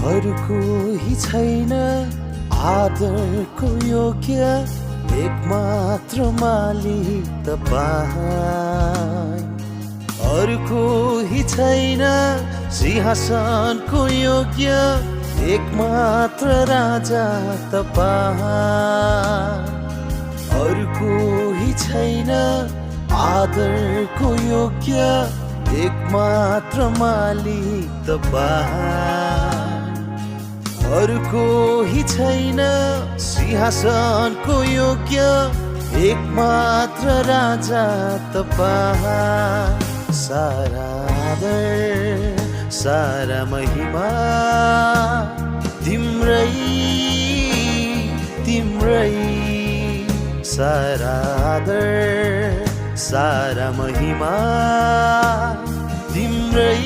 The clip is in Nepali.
अरूको ही छैन आदरको योग्य एकमात्र मालिक तपाईँ। अरूको ही छैन सिंहासनको योग्य एकमात्र राजा तपाईँ। अरूको ही छैन आदरको योग्य एकमात्र मालिक तपाईँ। अरूको ही छैन सिंहासनको योग्य एकमात्र राजा तपाईँ। सारा आदर सारा महिमा तिम्रै तिम्रै। सारा आदर सारा महिमा तिम्रै